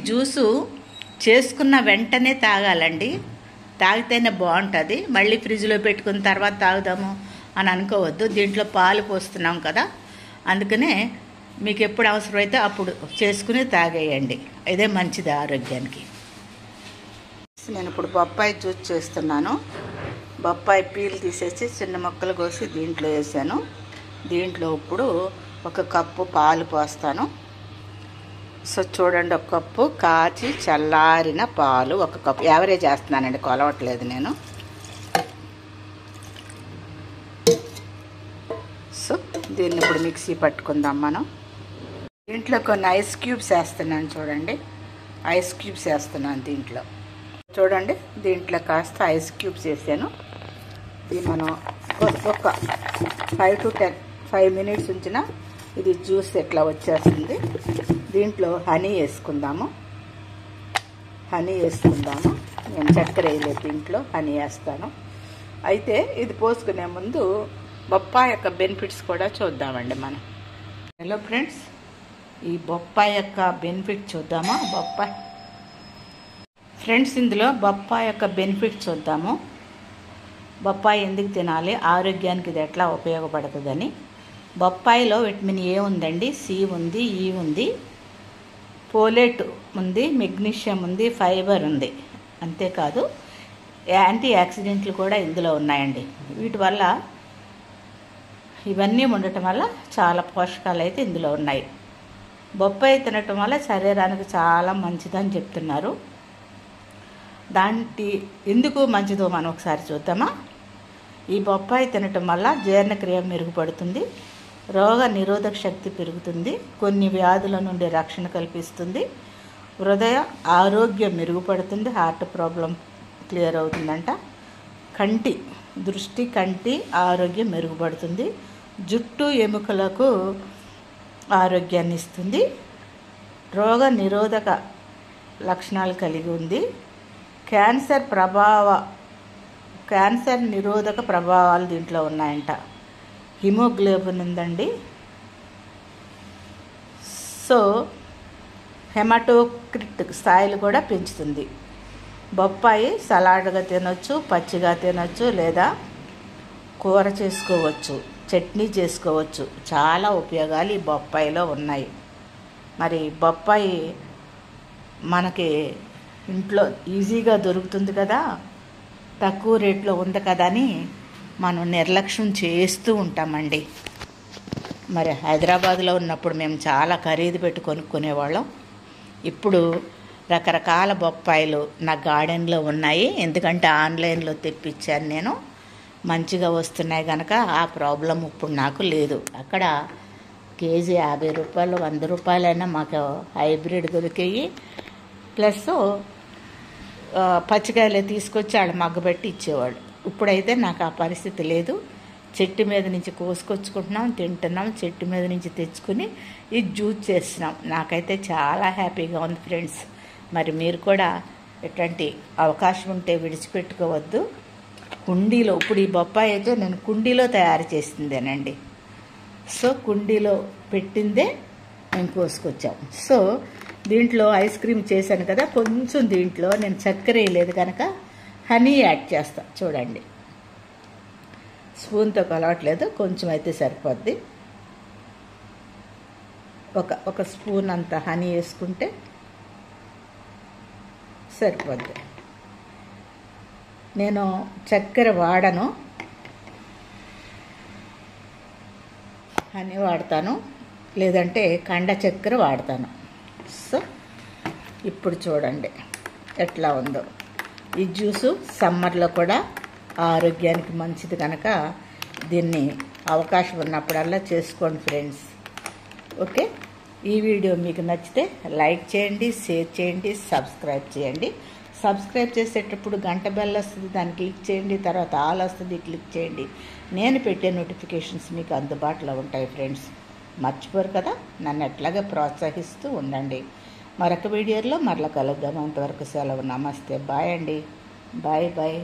Juice చేసుకున్న వెంటనే తాగాలండి. తాగితేనే బాగుంటుంది. మళ్ళీ ఫ్రిడ్జ్లో పెట్టుకున్న తర్వాత తాగుదాము అని అనుకోవద్దు. దీంట్లో పాలు పోస్తున్నాం కదా, అందుకనే మీకు ఎప్పుడు అవసరమైతే అప్పుడు చేసుకుని తాగేయండి. ఇదే మంచిది ఆరోగ్యానికి. నేను ఇప్పుడు బొప్పాయి జ్యూస్ చేస్తున్నాను. బొప్పాయి పీల్ తీసేసి చిన్న ముక్కలు కోసి దీంట్లో వేసాను. దీంట్లో ఇప్పుడు 1 కప్పు పాలు పోస్తాను. సో చూడండి, 1 కప్పు కాచి చల్లారిన పాలు, 1 కప్పు యావరేజ్ చేస్తున్నానండి, కొలవట్లేదు నేను. సో దీన్ని ఇప్పుడు మిక్సీ పట్టుకుందాం మనం. దీంట్లో కొన్ని ఐస్ క్యూబ్స్ వేస్తున్నాను. చూడండి, ఐస్ క్యూబ్స్ వేస్తున్నాను దీంట్లో. చూడండి, దీంట్లో కాస్త ఐస్ క్యూబ్స్ వేసాను. ఇది మనం ఒక 5 to 5 మినిట్స్ ఉంచినా ఇది జ్యూస్ ఎట్లా వచ్చేస్తుంది. దీంట్లో హనీ వేసుకుందాము. నేను చక్కెర వేయలేదు, దీంట్లో హనీ వేస్తాను. అయితే ఇది పోసుకునే ముందు బొప్పాయి యొక్క బెనిఫిట్స్ కూడా చూద్దామండి మనం. హలో ఫ్రెండ్స్, ఈ బొప్పాయి యొక్క బెనిఫిట్ చూద్దామా? ఫ్రెండ్స్, ఇందులో బొప్పాయి యొక్క బెనిఫిట్ చూద్దాము. బొప్పాయి ఎందుకు తినాలి, ఆరోగ్యానికి ఇది ఎట్లా ఉపయోగపడుతుందని. బొప్పాయిలో విటమిన్ ఏ ఉందండి, సి ఉంది, ఈ ఉంది, ఫోలేట్ ఉంది, మెగ్నీషియం ఉంది, ఫైబర్ ఉంది. అంతేకాదు యాంటీ ఆక్సిడెంట్లు కూడా ఇందులో ఉన్నాయండి. వీటి వల్ల, ఇవన్నీ ఉండటం వల్ల చాలా పోషకాలు అయితే ఇందులో ఉన్నాయి. బొప్పాయి తినటం వల్ల శరీరానికి చాలా మంచిదని చెప్తున్నారు. ఎందుకు మంచిదో మనం ఒకసారి చూద్దామా? ఈ బొప్పాయి తినటం వల్ల జీర్ణక్రియ మెరుగుపడుతుంది, రోగ నిరోధక శక్తి పెరుగుతుంది, కొన్ని వ్యాధుల నుండి రక్షణ కల్పిస్తుంది, హృదయ ఆరోగ్యం మెరుగుపడుతుంది, హార్ట్ ప్రాబ్లం క్లియర్ అవుతుందంట, కంటి ఆరోగ్యం మెరుగుపడుతుంది, జుట్టు ఎముకలకు ఆరోగ్యాన్ని ఇస్తుంది, రోగ నిరోధక లక్షణాలు కలిగి ఉంది, క్యాన్సర్ నిరోధక ప్రభావాలు దీంట్లో ఉన్నాయంట, హిమోగ్లోబిన్ ఉందండి. సో హెమటోక్రిట్ స్థాయిలు కూడా పెంచుతుంది. బొప్పాయి సలాడ్గా తినొచ్చు, పచ్చిగా తినొచ్చు, లేదా కూర చేసుకోవచ్చు, చట్నీ చేసుకోవచ్చు. చాలా ఉపయోగాలు ఈ బొప్పాయిలో ఉన్నాయి. మరి బొప్పాయి మనకి ఇంట్లో ఈజీగా దొరుకుతుంది కదా, తక్కువ రేట్లో ఉంది కదా అని మనం నిర్లక్ష్యం చేస్తూ ఉంటామండి. మరి హైదరాబాద్లో ఉన్నప్పుడు మేము చాలా ఖరీదు పెట్టి కొనుక్కునేవాళ్ళం. ఇప్పుడు రకరకాల బొప్పాయిలు నా గార్డెన్లో ఉన్నాయి. ఎందుకంటే ఆన్లైన్లో తెప్పించాను నేను. మంచిగా వస్తున్నాయి కనుక ఆ ప్రాబ్లం ఇప్పుడు నాకు లేదు. అక్కడ కేజీ 50 రూపాయలు, 100 రూపాయలైనా మాకు హైబ్రిడ్ దొరికాయి. ప్లస్ పచ్చికాయలు తీసుకొచ్చి వాళ్ళు మగ్గబెట్టి ఇచ్చేవాళ్ళు. ఇప్పుడైతే నాకు ఆ పరిస్థితి లేదు. చెట్టు మీద నుంచి కోసుకొచ్చుకుంటున్నాం, తింటున్నాం, చెట్టు మీద నుంచి తెచ్చుకుని ఇది జ్యూస్ చేస్తున్నాం. నాకైతే చాలా హ్యాపీగా ఉంది ఫ్రెండ్స్. మరి మీరు కూడా ఎట్లాంటి అవకాశం ఉంటే విడిచిపెట్టుకోవద్దు. కుండీలో, ఇప్పుడు ఈ బొప్పాయి అయితే నేను కుండీలో తయారు చేసిందేనండి. సో కుండీలో పెట్టిందే మేము కోసుకొచ్చాం. సో దీంట్లో ఐస్ క్రీమ్ చేశాను కదా, కొంచెం దీంట్లో నేను చక్కెర వేయలేదు కనుక హనీ యాడ్ చేస్తా. చూడండి, స్పూన్తో కలవట్లేదు, కొంచెం అయితే సరిపోద్ది. ఒక స్పూన్ అంత హనీ వేసుకుంటే సరిపోద్ది. నేను చక్కెర వాడను, హనీ వాడతాను, లేదంటే కండ చక్కెర వాడతాను. సో ఇప్పుడు చూడండి ఎట్లా ఉందో. ఈ జ్యూసు సమ్మర్లో కూడా ఆరోగ్యానికి మంచిది కనుక దీన్ని అవకాశం ఉన్నప్పుడల్లా చేసుకోండి ఫ్రెండ్స్. ఓకే, ఈ వీడియో మీకు నచ్చితే లైక్ చేయండి, షేర్ చేయండి, సబ్స్క్రైబ్ చేయండి. సబ్స్క్రైబ్ చేసేటప్పుడు గంట బెల్ వస్తుంది, దాన్ని క్లిక్ చేయండి. తర్వాత ఆల్ వస్తుంది, క్లిక్ చేయండి. నేను పెట్టే నోటిఫికేషన్స్ మీకు అందుబాటులో ఉంటాయి ఫ్రెండ్స్. మర్చిపోరు కదా. నన్ను ఎట్లాగే ప్రోత్సహిస్తూ ఉండండి. మరొక వీడియోలో మరలా కలుద్దాం. అంతవరకు సెలవు. నమస్తే, బాయ్ అండి. Bye bye.